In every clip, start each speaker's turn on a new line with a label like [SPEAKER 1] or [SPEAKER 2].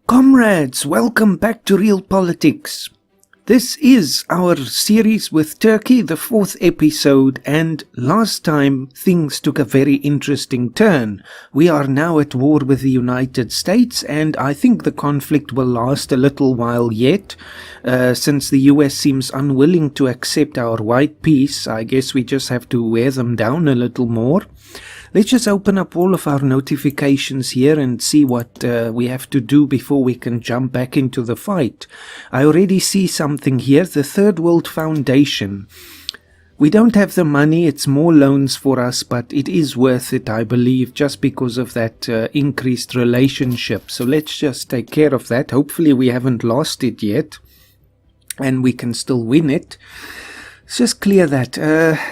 [SPEAKER 1] Comrades, welcome back to Realpolitiks. This is our series with Turkey, the 4th episode, and last time things took a very interesting turn. We are now at war with the United States, and I think the conflict will last a little while yet. Since the US seems unwilling to accept our white peace, I guess we just have to wear them down a little more. Let's just open up all of our notifications here and see what we have to do before we can jump back into the fight. I already see something here, the Third World Foundation. We don't have the money, it's more loans for us, but it is worth it, I believe, just because of that increased relationship. So let's just take care of that. Hopefully we haven't lost it yet, and we can still win it. Let's just clear that.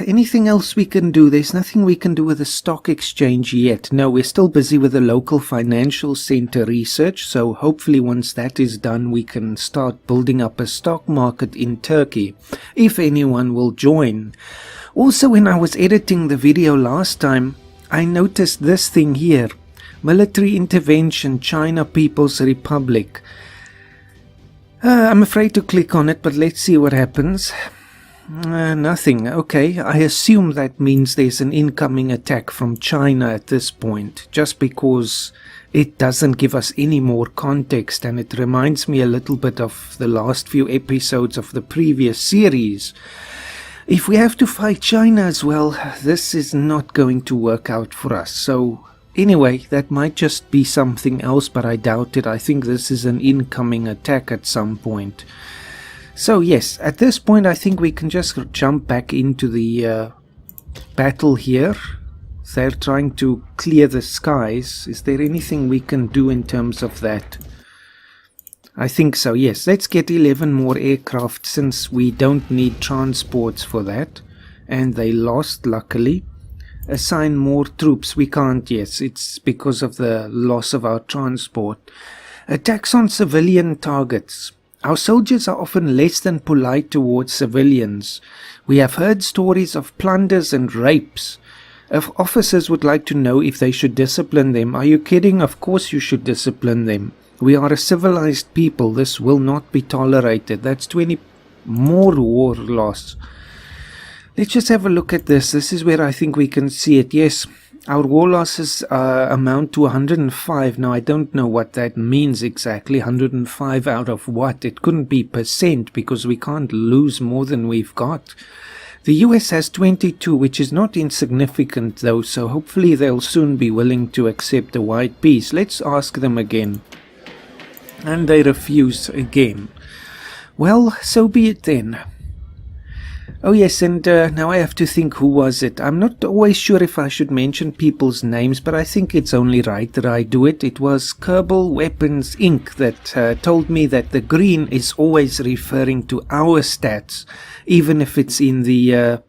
[SPEAKER 1] Anything else we can do? There's nothing we can do with the stock exchange yet. No, we're still busy with the local financial center research. So hopefully once that is done, we can start building up a stock market in Turkey, if anyone will join. Also, when I was editing the video last time, I noticed this thing here. Military intervention, China People's Republic. I'm afraid to click on it, but let's see what happens. Nothing. Okay, I assume that means there's an incoming attack from China at this point, just because it doesn't give us any more context, and it reminds me a little bit of the last few episodes of the previous series. If we have to fight China as well, this is not going to work out for us. So anyway, that might just be something else, but I doubt it. I think this is an incoming attack at some point. So yes, at this point I think we can just jump back into the battle here. They're trying to clear the skies. Is there anything we can do in terms of that? I think so, yes. Let's get 11 more aircraft since we don't need transports for that. And they lost, luckily. Assign more troops. We can't, yes. It's because of the loss of our transport. Attacks on civilian targets. Our soldiers are often less than polite towards civilians. We have heard stories of plunders and rapes. If officers would like to know if they should discipline them. Are you kidding? Of course you should discipline them. We are a civilized people. This will not be tolerated. That's 20 more war loss. Let's just have a look at this. This is where I think we can see it. Yes. Our war losses amount to 105. Now, I don't know what that means exactly. 105 out of what? It couldn't be percent because we can't lose more than we've got. The US has 22, which is not insignificant though, so hopefully they'll soon be willing to accept a white peace. Let's ask them again. And they refuse again. Well, so be it then. Oh yes, and now I have to think, who was it? I'm not always sure if I should mention people's names, but I think it's only right that I do it. It was Kerbal Weapons Inc. that told me that the green is always referring to our stats, even if it's in the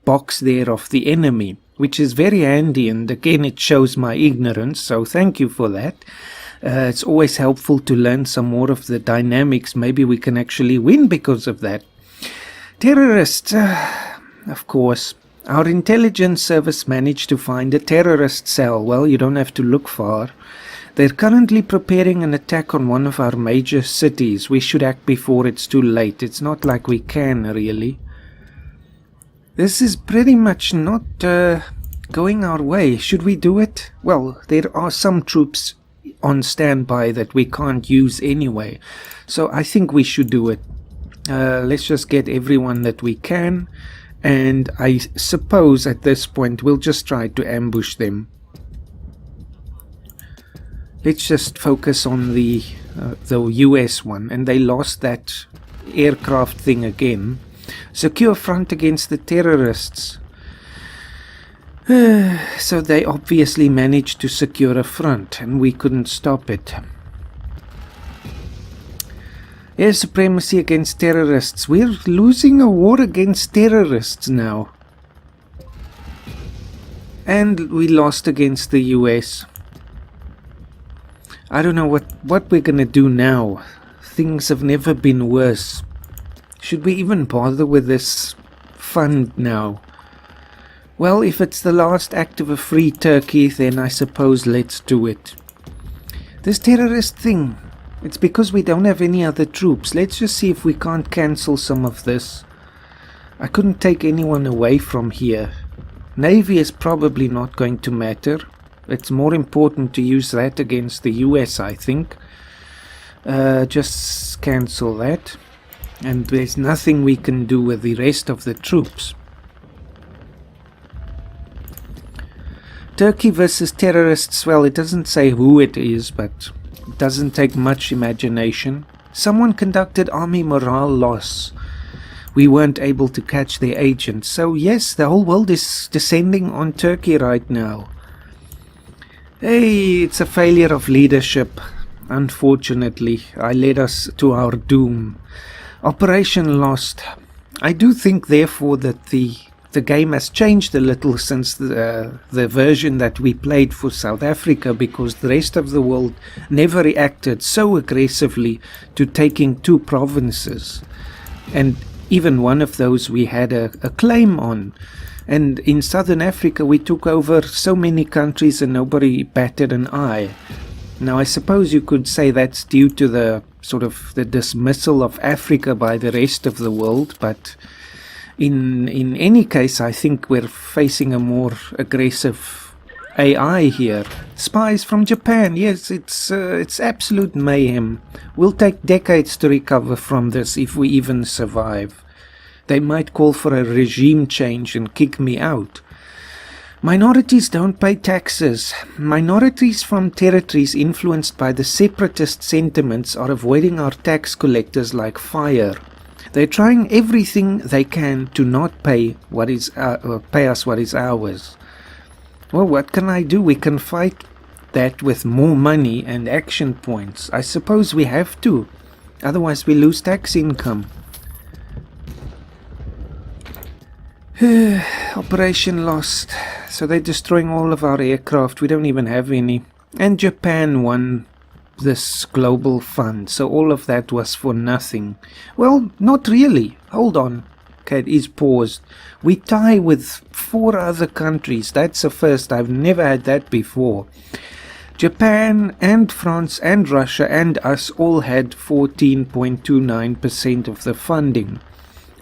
[SPEAKER 1] box there of the enemy, which is very handy, and again it shows my ignorance, so thank you for that. It's always helpful to learn some more of the dynamics. Maybe we can actually win because of that. Terrorists, of course. Our intelligence service managed to find a terrorist cell. Well, you don't have to look far. They're currently preparing an attack on one of our major cities. We should act before it's too late. It's not like we can, really. This is pretty much not going our way. Should we do it? Well, there are some troops on standby that we can't use anyway. So I think we should do it. Let's just get everyone that we can, and I suppose at this point we'll just try to ambush them. Let's just focus on the US one, and they lost that aircraft thing again. Secure front against the terrorists. So they obviously managed to secure a front, and we couldn't stop it. Air supremacy against terrorists. We're losing a war against terrorists now. And we lost against the US. I don't know what we're gonna do now. Things have never been worse. Should we even bother with this fund now? Well, if it's the last act of a free Turkey, then I suppose let's do it. This terrorist thing. It's because we don't have any other troops. Let's just see if we can't cancel some of this. I couldn't take anyone away from here. Navy is probably not going to matter. It's more important to use that against the US, I think. Just cancel that. And there's nothing we can do with the rest of the troops. Turkey versus terrorists, well, it doesn't say who it is, but it doesn't take much imagination. Someone conducted army morale loss. We weren't able to catch their agent. So yes, the whole world is descending on Turkey right now. Hey, it's a failure of leadership. Unfortunately, I led us to our doom. Operation lost. I do think, therefore, that the game has changed a little since the version that we played for South Africa, because the rest of the world never reacted so aggressively to taking 2 provinces. And even one of those we had a claim on. And in Southern Africa we took over so many countries and nobody batted an eye. Now I suppose you could say that's due to the sort of the dismissal of Africa by the rest of the world, but in any case I think we're facing a more aggressive AI here. Spies from Japan, yes, it's absolute mayhem. We'll take decades to recover from this if we even survive. They might call for a regime change and kick me out. Minorities don't pay taxes. Minorities from territories influenced by the separatist sentiments are avoiding our tax collectors like fire. They're trying everything they can to not pay pay us what is ours. Well, what can I do? We can fight that with more money and action points. I suppose we have to. Otherwise we lose tax income. Operation lost. So they're destroying all of our aircraft. We don't even have any. And Japan won this global fund. So all of that was for nothing. Well, not really. Hold on. Okay, it is paused. We tie with 4 other countries. That's a first. I've never had that before. Japan and France and Russia and us all had 14.29% of the funding.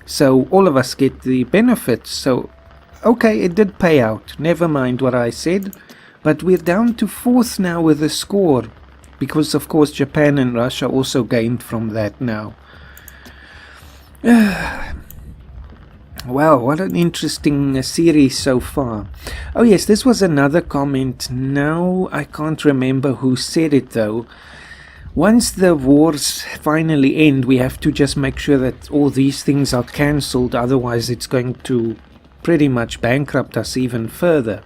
[SPEAKER 1] So all of us get the benefits. So, okay, it did pay out. Never mind what I said. But we're down to 4th now with a score. Because, of course, Japan and Russia also gained from that now. Wow, what an interesting series so far. Oh yes, this was another comment. Now I can't remember who said it though. Once the wars finally end, we have to just make sure that all these things are cancelled, otherwise it's going to pretty much bankrupt us even further.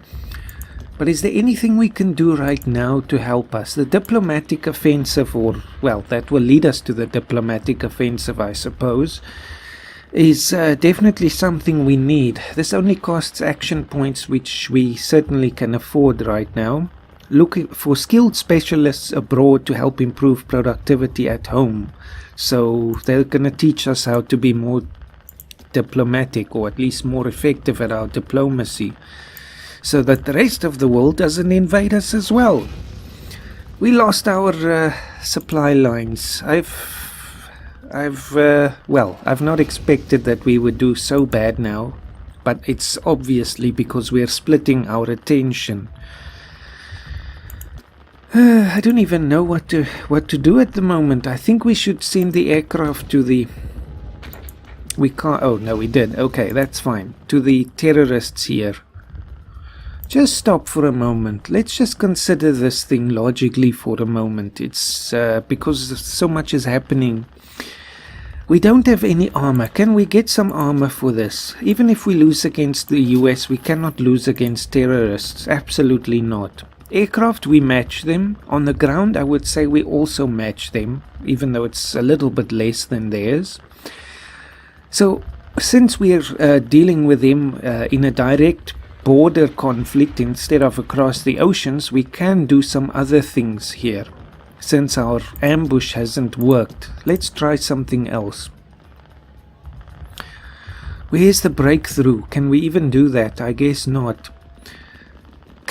[SPEAKER 1] But is there anything we can do right now to help us? The diplomatic offensive, or, well, that will lead us to the diplomatic offensive, I suppose, is definitely something we need. This only costs action points, which we certainly can afford right now. Looking for skilled specialists abroad to help improve productivity at home. So they're going to teach us how to be more diplomatic, or at least more effective at our diplomacy, so that the rest of the world doesn't invade us as well. We lost our supply lines. I've not expected that we would do so bad now, but it's obviously because we're splitting our attention. I don't even know what to do at the moment. I think we should send the aircraft to the... We can't... Oh, no, we did. Okay, that's fine. To the terrorists here. Just stop for a moment. Let's just consider this thing logically for a moment. It's because so much is happening. We don't have any armor. Can we get some armor for this? Even if we lose against the US, we cannot lose against terrorists. Absolutely not. Aircraft, we match them. On the ground, I would say we also match them, even though it's a little bit less than theirs. So, since we're dealing with them in a direct border conflict instead of across the oceans, we can do some other things here. Since our ambush hasn't worked, let's try something else. Where's the breakthrough? Can we even do that? I guess not.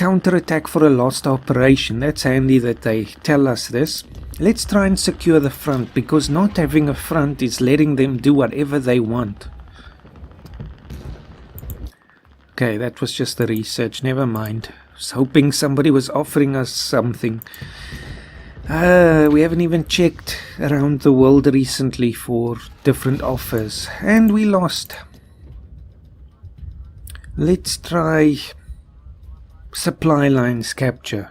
[SPEAKER 1] counterattack for a lost operation. That's handy that they tell us this. Let's try and secure the front, because not having a front is letting them do whatever they want. Okay, that was just the research, never mind. I was hoping somebody was offering us something. We haven't even checked around the world recently for different offers, and we lost. Let's try supply lines capture.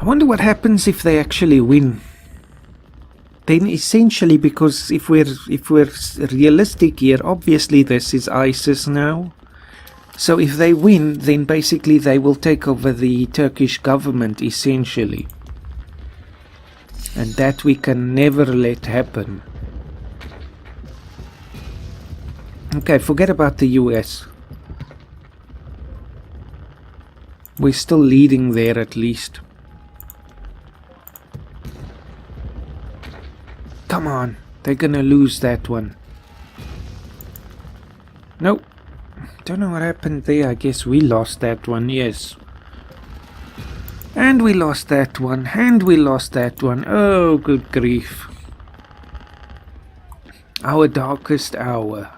[SPEAKER 1] I wonder what happens if they actually win. Then essentially, because if we're realistic here, obviously this is ISIS now. So if they win, then basically they will take over the Turkish government essentially. And that we can never let happen. Okay, forget about the US. We're still leading there at least. Come on, they're gonna lose that one. Nope. Don't know what happened there. I guess we lost that one, yes. And we lost that one, and we lost that one. Oh, good grief. Our darkest hour.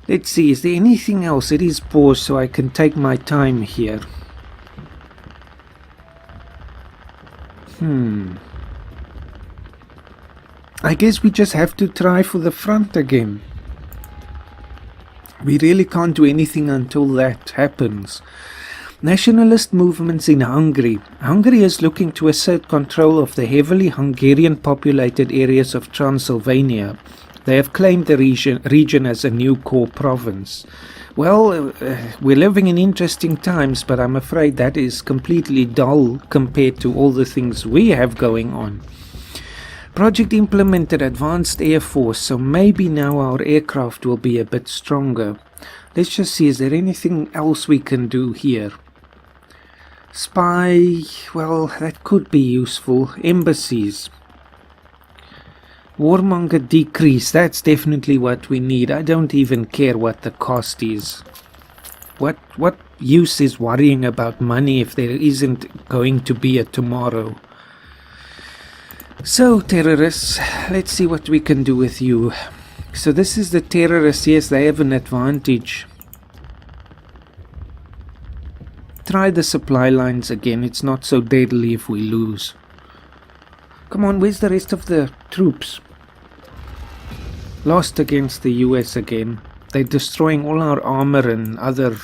[SPEAKER 1] Let's see, is there anything else? It is paused so I can take my time here. I guess we just have to try for the front again. We really can't do anything until that happens. Nationalist movements in Hungary. Hungary is looking to assert control of the heavily Hungarian populated areas of Transylvania. They have claimed the region as a new core province. Well, we're living in interesting times, but I'm afraid that is completely dull compared to all the things we have going on. Project implemented advanced air force, so maybe now our aircraft will be a bit stronger. Let's just see, is there anything else we can do here? Spy, well, that could be useful. Embassies. Warmonger decrease, that's definitely what we need. I don't even care what the cost is. What use is worrying about money if there isn't going to be a tomorrow? So, terrorists, let's see what we can do with you. So this is the terrorists. Yes, they have an advantage. Try the supply lines again. It's not so deadly if we lose. Come on, where's the rest of the troops? Lost against the US again. They're destroying all our armor and other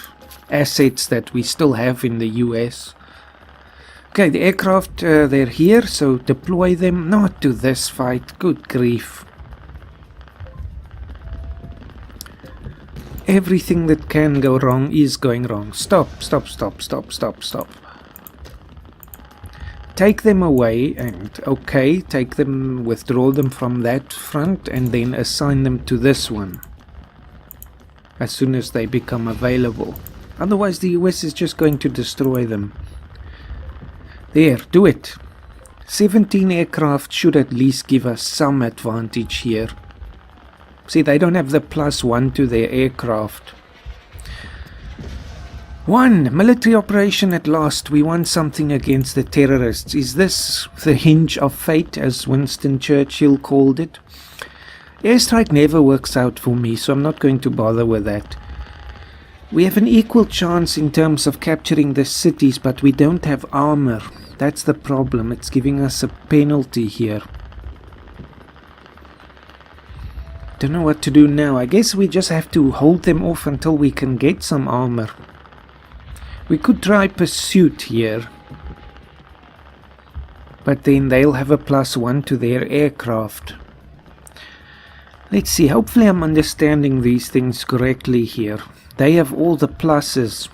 [SPEAKER 1] assets that we still have in the US. Okay, the aircraft, they're here, so deploy them. Not to this fight. Good grief. Everything that can go wrong is going wrong. Stop, stop, stop, stop, stop, stop. Take them away and, okay, take them, withdraw them from that front and then assign them to this one as soon as they become available. Otherwise the US is just going to destroy them. There, do it. 17 aircraft should at least give us some advantage here. See, they don't have the +1 to their aircraft. 1. Military operation at last. We won something against the terrorists. Is this the hinge of fate, as Winston Churchill called it? Airstrike never works out for me, so I'm not going to bother with that. We have an equal chance in terms of capturing the cities, but we don't have armor. That's the problem. It's giving us a penalty here. Don't know what to do now. I guess we just have to hold them off until we can get some armor. We could try pursuit here, but then they'll have a +1 to their aircraft. Let's see, hopefully I'm understanding these things correctly here. They have all the pluses,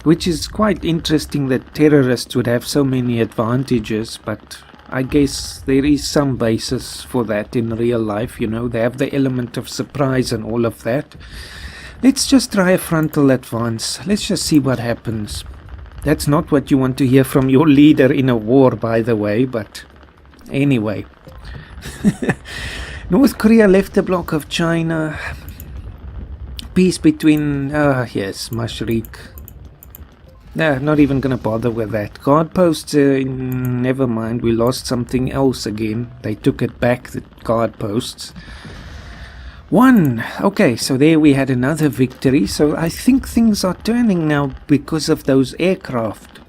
[SPEAKER 1] which is quite interesting that terrorists would have so many advantages, but I guess there is some basis for that in real life, you know. They have the element of surprise and all of that. Let's just try a frontal advance. Let's just see what happens. That's not what you want to hear from your leader in a war, by the way, but anyway. North Korea left the bloc of China. Peace between... yes, Mashriq. Nah, not even gonna bother with that. Guard posts, never mind, we lost something else again. They took it back, the guard posts. 1! Okay, so there we had another victory. So I think things are turning now because of those aircraft.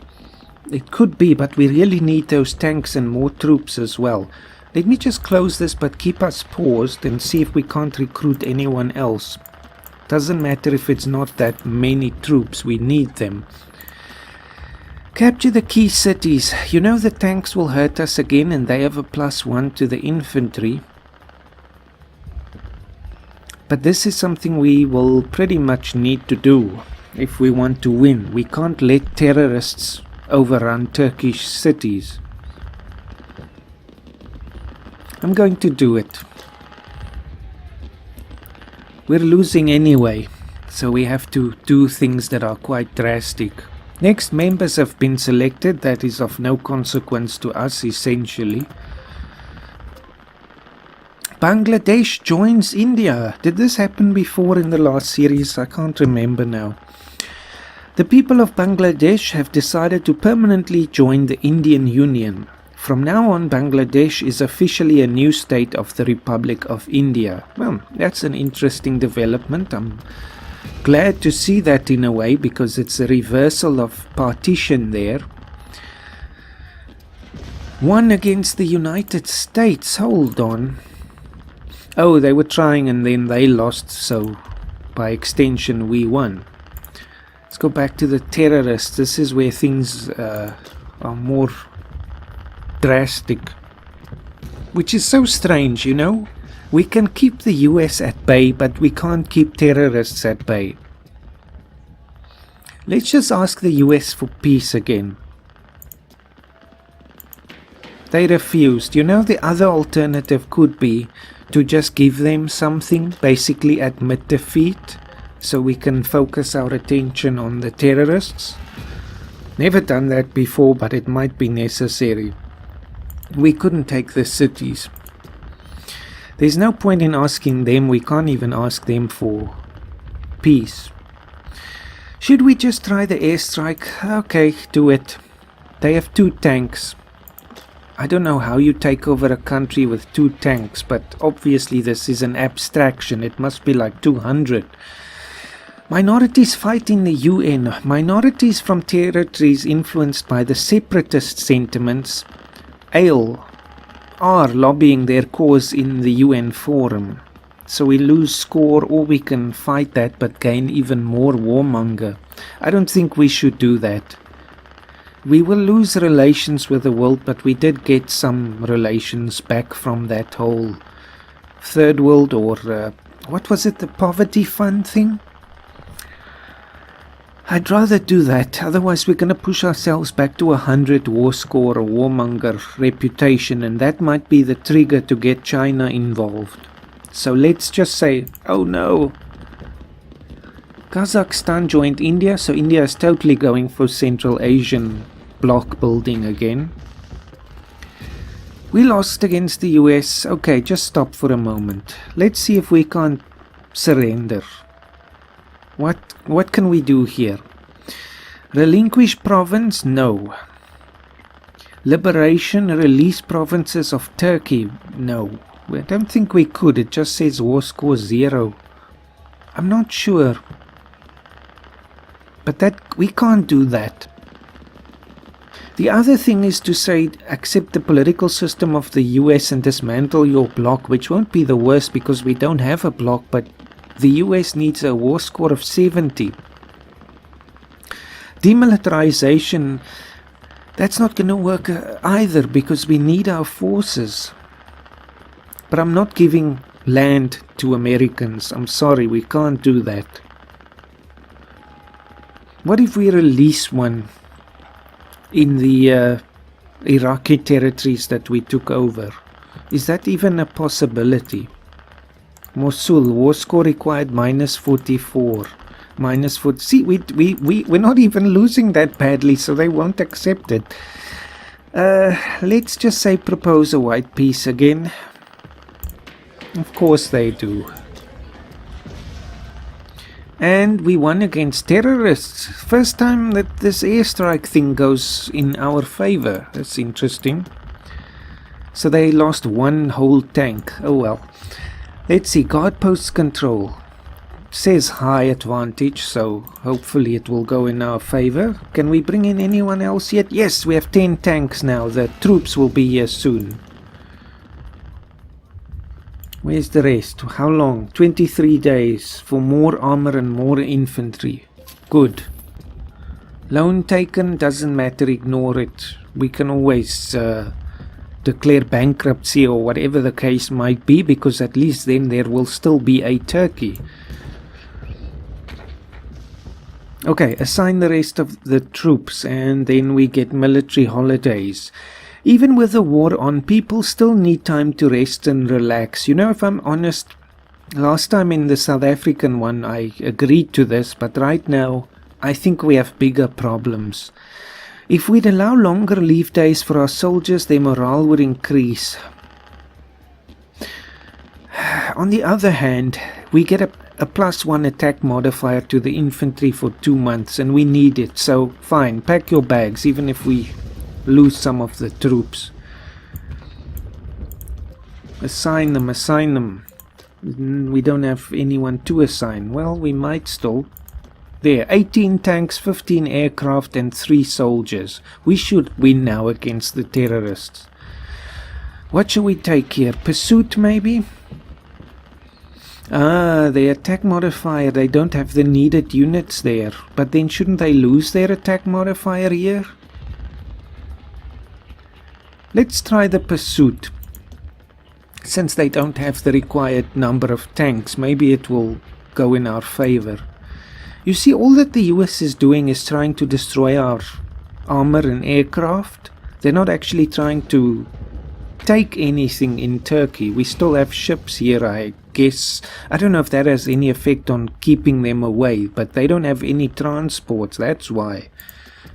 [SPEAKER 1] It could be, but we really need those tanks and more troops as well. Let me just close this, but keep us paused and see if we can't recruit anyone else. Doesn't matter if it's not that many troops, we need them. Capture the key cities. You know the tanks will hurt us again and they have a +1 to the infantry. But this is something we will pretty much need to do if we want to win. We can't let terrorists overrun Turkish cities. I'm going to do it. We're losing anyway, so we have to do things that are quite drastic. Next, members have been selected. That is of no consequence to us, essentially. Bangladesh joins India. Did this happen before in the last series? I can't remember now. The people of Bangladesh have decided to permanently join the Indian Union. From now on, Bangladesh is officially a new state of the Republic of India. Well, that's an interesting development. I'm glad to see that in a way, because it's a reversal of partition there. 1 against the United States. Hold on. Oh, they were trying and then they lost, so by extension we won. Let's go back to the terrorists. This is where things are more drastic, which is so strange, you know. We can keep the US at bay, but we can't keep terrorists at bay. Let's just ask the US for peace again. They refused. You know, the other alternative could be to just give them something, basically admit defeat, so we can focus our attention on the terrorists. Never done that before, but it might be necessary. We couldn't take the cities. There's no point in asking them. We can't even ask them for peace. Should we just try the airstrike? Okay, do it. They have 2 tanks. I don't know how you take over a country with 2 tanks, but obviously this is an abstraction. It must be like 200. Minorities fight in the UN. Minorities from territories influenced by the separatist sentiments are lobbying their cause in the UN forum. So we lose score, or we can fight that but gain even more warmonger. I don't think we should do that. We will lose relations with the world, but we did get some relations back from that whole third world, or what was it, the poverty fund thing? I'd rather do that, otherwise we're going to push ourselves back to 100 war score or warmonger reputation, and that might be the trigger to get China involved. So let's just say, oh no, Kazakhstan joined India, so India is totally going for Central Asian bloc building again. We lost against the US. Okay, just stop for a moment. Let's see if we can't surrender. What can we do here? Relinquish province? No. Liberation, release provinces of Turkey? No. I don't think we could. It just says war score 0. I'm not sure. But that we can't do that. The other thing is to say, accept the political system of the US and dismantle your bloc, which won't be the worst because we don't have a bloc, but the US needs a war score of 70. Demilitarization, that's not going to work either, because we need our forces. But I'm not giving land to Americans. I'm sorry, we can't do that. What if we release one in the Iraqi territories that we took over? Is that even a possibility? Mosul, war score required -44. -40. See, we're not even losing that badly, so they won't accept it. Let's just say propose a white peace again. Of course they do. And we won against terrorists. First time that this airstrike thing goes in our favor. That's interesting. So they lost one whole tank. Oh well. Let's see. Guard post control. Says high advantage, so hopefully it will go in our favor. Can we bring in anyone else yet? Yes, we have 10 tanks now. The troops will be here soon. Where's the rest? How long? 23 days for more armor and more infantry. Good. Loan taken, doesn't matter, ignore it. We can always declare bankruptcy or whatever the case might be, because at least then there will still be a Turkey. Okay, assign the rest of the troops and then we get military holidays. Even with the war on, people still need time to rest and relax. You know, if I'm honest, last time in the South African one I agreed to this, but right now I think we have bigger problems. If we'd allow longer leave days for our soldiers, their morale would increase. On the other hand, we get a +1 attack modifier to the infantry for 2 months, and we need it, so fine, pack your bags, even if we lose some of the troops. Assign them, assign them. We don't have anyone to assign. Well, we might still. There, 18 tanks, 15 aircraft and 3 soldiers. We should win now against the terrorists. What shall we take here? Pursuit, maybe? Ah, the attack modifier, they don't have the needed units there. But then shouldn't they lose their attack modifier here? Let's try the pursuit. Since they don't have the required number of tanks, maybe it will go in our favor. You see, all that the US is doing is trying to destroy our armor and aircraft. They're not actually trying to take anything in Turkey. We still have ships here, I guess. I don't know if that has any effect on keeping them away, but they don't have any transports, that's why.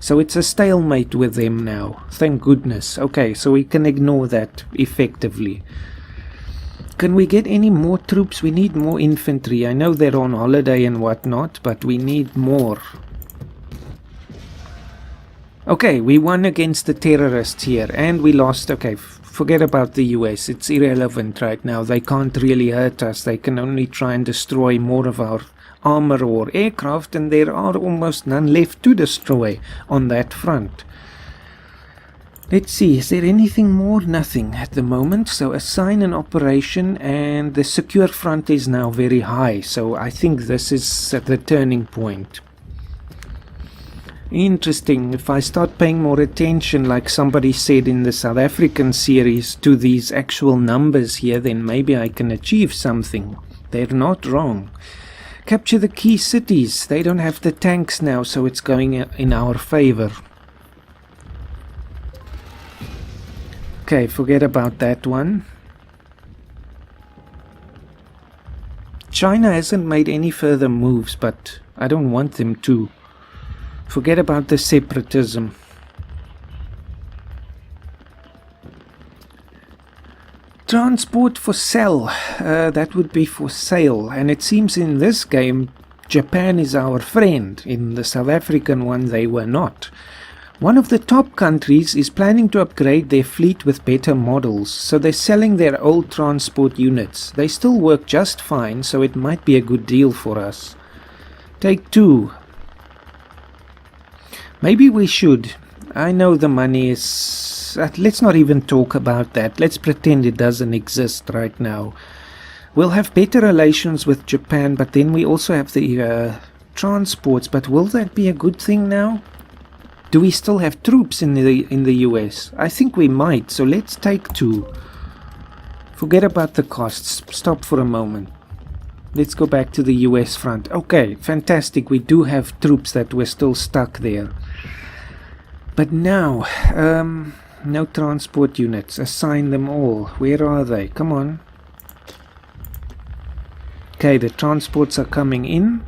[SPEAKER 1] So it's a stalemate with them now, thank goodness. Okay, so we can ignore that effectively. Can we get any more troops? We need more infantry. I know they're on holiday and whatnot, but we need more. Okay, we won against the terrorists here, and we lost. Okay, forget about the US. It's irrelevant right now. They can't really hurt us. They can only try and destroy more of our armor or aircraft, and there are almost none left to destroy on that front. Let's see, is there anything more? Nothing at the moment. So assign an operation, and the secure front is now very high. So I think this is at the turning point. Interesting. If I start paying more attention, like somebody said in the South African series, to these actual numbers here, then maybe I can achieve something. They're not wrong. Capture the key cities. They don't have the tanks now, so it's going in our favor. Okay, forget about that one. China hasn't made any further moves, but I don't want them to. Forget about the separatism. Transport for sale. That would be for sale. And it seems in this game, Japan is our friend. In the South African one, they were not. One of the top countries is planning to upgrade their fleet with better models, so they're selling their old transport units. They still work just fine, so it might be a good deal for us. Take 2. Maybe we should. I know the money is... let's not even talk about that. Let's pretend it doesn't exist right now. We'll have better relations with Japan, but then we also have the transports. But will that be a good thing now? Do we still have troops in the US? I think we might, so let's take 2. Forget about the costs. Stop for a moment. Let's go back to the US front. Okay, fantastic. We do have troops that were still stuck there. But now, no transport units. Assign them all. Where are they? Come on. Okay, the transports are coming in.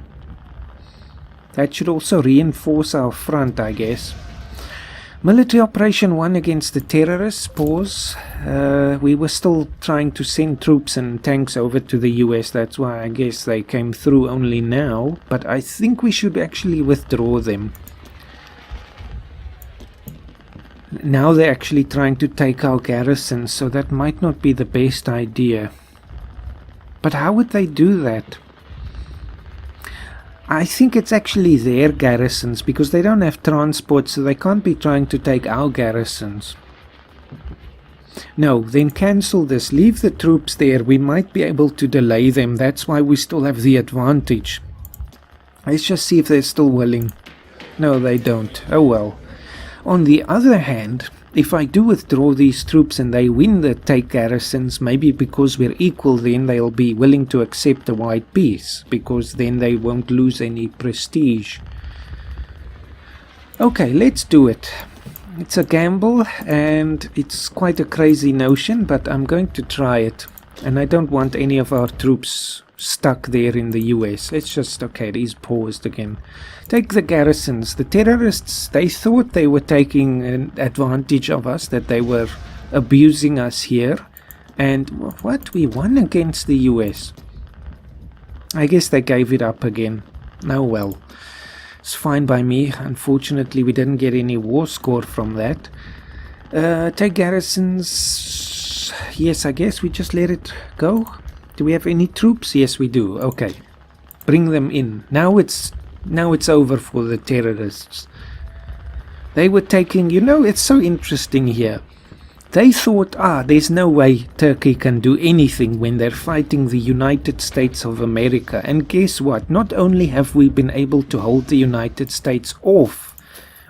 [SPEAKER 1] That should also reinforce our front, I guess. Military Operation 1 against the terrorists, pause. We were still trying to send troops and tanks over to the US. That's why I guess they came through only now. But I think we should actually withdraw them. Now they're actually trying to take our garrisons, so that might not be the best idea. But how would they do that? I think it's actually their garrisons, because they don't have transport, so they can't be trying to take our garrisons. No, then cancel this. Leave the troops there. We might be able to delay them. That's why we still have the advantage. Let's just see if they're still willing. No, they don't. Oh well. On the other hand, if I do withdraw these troops and they win the take garrisons, maybe because we're equal, then they'll be willing to accept a white peace, because then they won't lose any prestige. Okay, let's do it. It's a gamble and it's quite a crazy notion, but I'm going to try it. And I don't want any of our troops stuck there in the US. Let's just, okay, it is paused again. Take the garrisons. The terrorists, they thought they were taking an advantage of us, that they were abusing us here. And what? We won against the US. I guess they gave it up again. Oh well. It's fine by me. Unfortunately, we didn't get any war score from that. Take garrisons. Yes, I guess we just let it go. Do we have any troops? Yes, we do. Okay. Bring them in. Now it's over for the terrorists. They were taking, you know, it's so interesting here. They thought, there's no way Turkey can do anything when they're fighting the United States of America. And guess what? Not only have we been able to hold the United States off,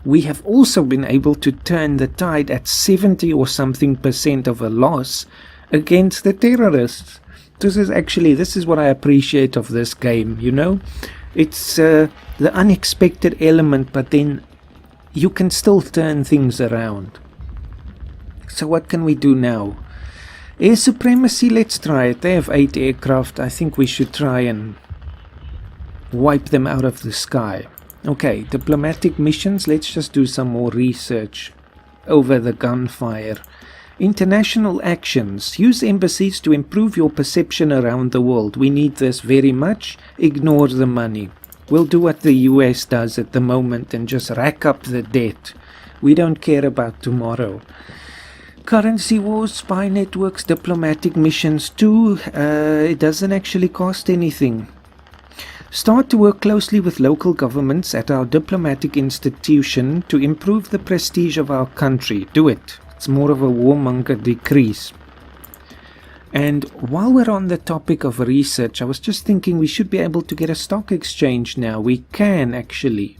[SPEAKER 1] we have also been able to turn the tide at 70 or something % of a loss against the terrorists. This is what I appreciate of this game, you know. It's the unexpected element, but then you can still turn things around. So what can we do now? Air supremacy, let's try it. They have 8 aircraft. I think we should try and wipe them out of the sky. Okay, diplomatic missions, let's just do some more research over the gunfire. International actions. Use embassies to improve your perception around the world. We need this very much. Ignore the money. We'll do what the US does at the moment and just rack up the debt. We don't care about tomorrow. Currency wars, spy networks, diplomatic missions too. It doesn't actually cost anything. Start to work closely with local governments at our diplomatic institution to improve the prestige of our country. Do it. It's more of a warmonger decrease. And while we're on the topic of research, I was just thinking we should be able to get a stock exchange now. We can actually.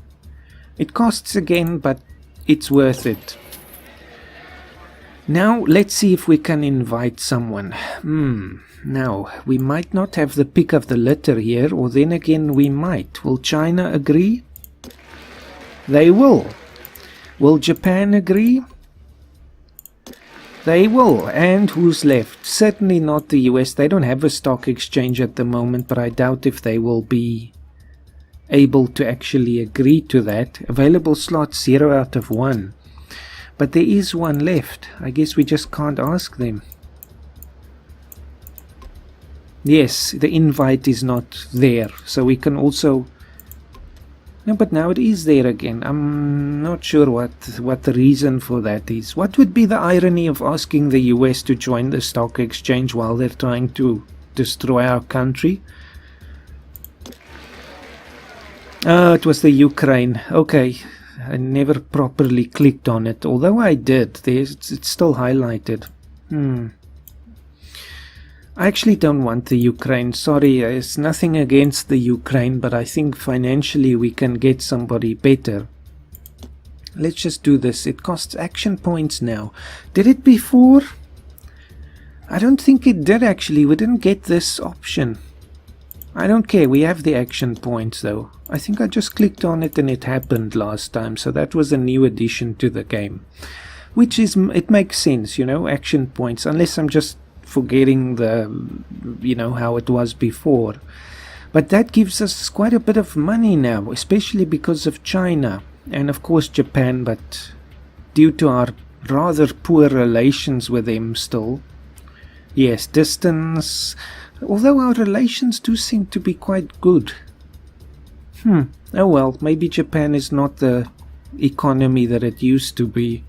[SPEAKER 1] It costs again, but it's worth it. Now let's see if we can invite someone. Now, we might not have the pick of the litter here, or then again we might. Will China agree? They will. Will Japan agree? They will. And who's left? Certainly not the US. They don't have a stock exchange at the moment, but I doubt if they will be able to actually agree to that. Available slots 0 out of 1. But there is one left. I guess we just can't ask them. Yes, the invite is not there. So we can also... No, but now it is there again. I'm not sure what the reason for that is. What would be the irony of asking the US to join the stock exchange while they're trying to destroy our country? Oh, it was the Ukraine. Okay, I never properly clicked on it. Although I did, it's still highlighted. I actually don't want the Ukraine. Sorry, it's nothing against the Ukraine, but I think financially we can get somebody better. Let's just do this. It costs action points now. Did it before? I don't think it did actually. We didn't get this option. I don't care. We have the action points though. I think I just clicked on it and it happened last time. So that was a new addition to the game. Which is, it makes sense, you know, action points. Unless I'm just forgetting how it was before. But that gives us quite a bit of money now, especially because of China and of course Japan, but due to our rather poor relations with them still. Yes, distance, although our relations do seem to be quite good. Oh well, maybe Japan is not the economy that it used to be.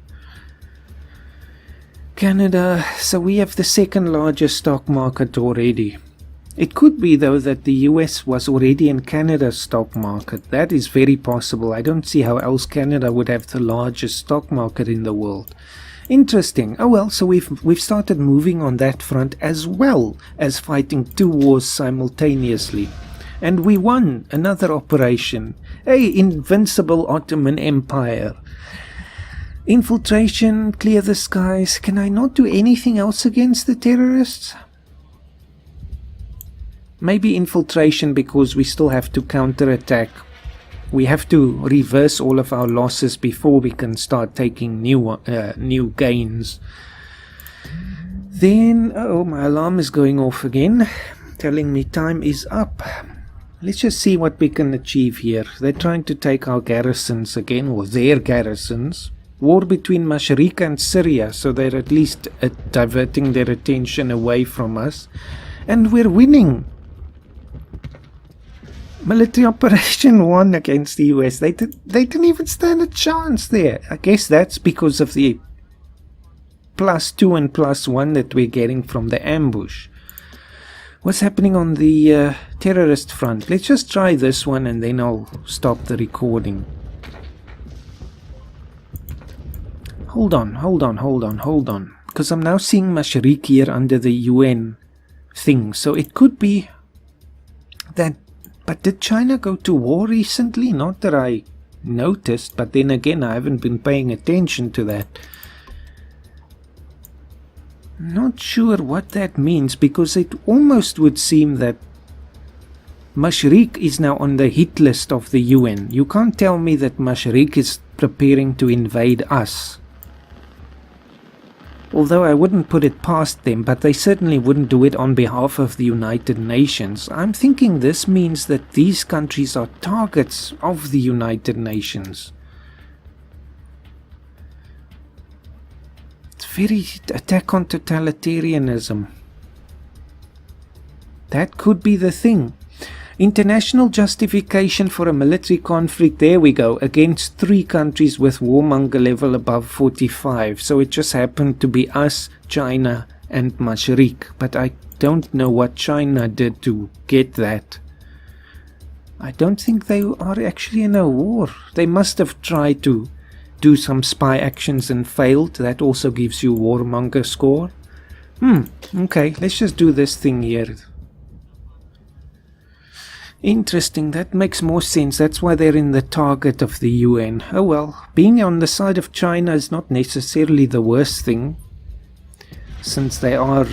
[SPEAKER 1] Canada, so we have the second largest stock market already. It could be though that the US was already in Canada's stock market. That is very possible. I don't see how else Canada would have the largest stock market in the world. Interesting. Oh well, so we've started moving on that front as well as fighting two wars simultaneously. And we won another operation. Hey, invincible Ottoman Empire. Infiltration, clear the skies. Can I not do anything else against the terrorists? Maybe infiltration because we still have to counterattack. We have to reverse all of our losses before we can start taking new gains. Then, oh, my alarm is going off again, telling me time is up. Let's just see what we can achieve here. They're trying to take our garrisons again, or their garrisons. War between Mashriq and Syria, so they're at least diverting their attention away from us. And we're winning. Military operation 1 against the US. They didn't even stand a chance there. I guess that's because of the +2 and +1 that we're getting from the ambush. What's happening on the terrorist front? Let's just try this one and then I'll stop the recording. Hold on. Because I'm now seeing Mashriq here under the UN thing. So it could be that. But did China go to war recently? Not that I noticed, but then again I haven't been paying attention to that. Not sure what that means, because it almost would seem that Mashriq is now on the hit list of the UN. You can't tell me that Mashriq is preparing to invade us. Although I wouldn't put it past them, but they certainly wouldn't do it on behalf of the United Nations. I'm thinking this means that these countries are targets of the United Nations. It's very attack on totalitarianism. That could be the thing. International justification for a military conflict, there we go, against 3 countries with warmonger level above 45. So it just happened to be us, China and Mashriq. But I don't know what China did to get that. I don't think they are actually in a war. They must have tried to do some spy actions and failed. That also gives you warmonger score. Okay, let's just do this thing here. Interesting, that makes more sense. That's why they're in the target of the UN. Oh well, being on the side of China is not necessarily the worst thing, since they are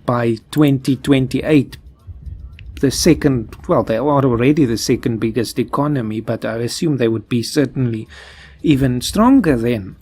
[SPEAKER 1] by 2028 the second, well, they are already the second biggest economy, but I assume they would be certainly even stronger then.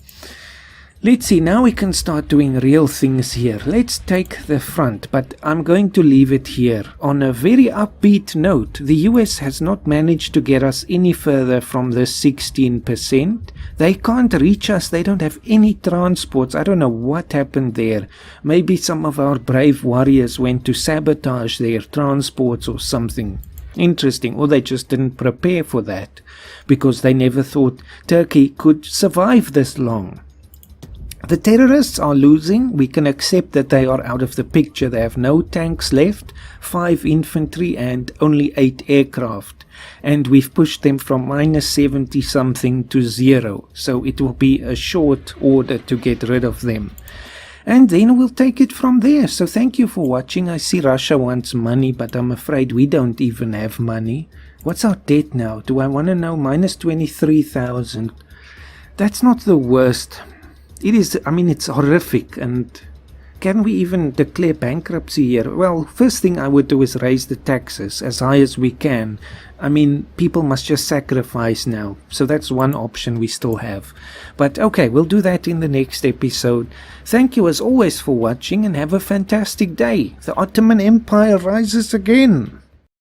[SPEAKER 1] Let's see, now we can start doing real things here. Let's take the front, but I'm going to leave it here. On a very upbeat note, the US has not managed to get us any further from the 16%. They can't reach us, they don't have any transports. I don't know what happened there. Maybe some of our brave warriors went to sabotage their transports or something. Interesting, or they just didn't prepare for that, because they never thought Turkey could survive this long. The terrorists are losing. We can accept that they are out of the picture. They have no tanks left, 5 infantry and only 8 aircraft. And we've pushed them from -70 something to 0. So it will be a short order to get rid of them. And then we'll take it from there. So thank you for watching. I see Russia wants money, but I'm afraid we don't even have money. What's our debt now? Do I want to know? -23,000. That's not the worst. It is, I mean, it's horrific. And can we even declare bankruptcy here? Well, first thing I would do is raise the taxes as high as we can. I mean, people must just sacrifice now. So that's one option we still have. But okay, we'll do that in the next episode. Thank you as always for watching and have a fantastic day. The Ottoman Empire rises again.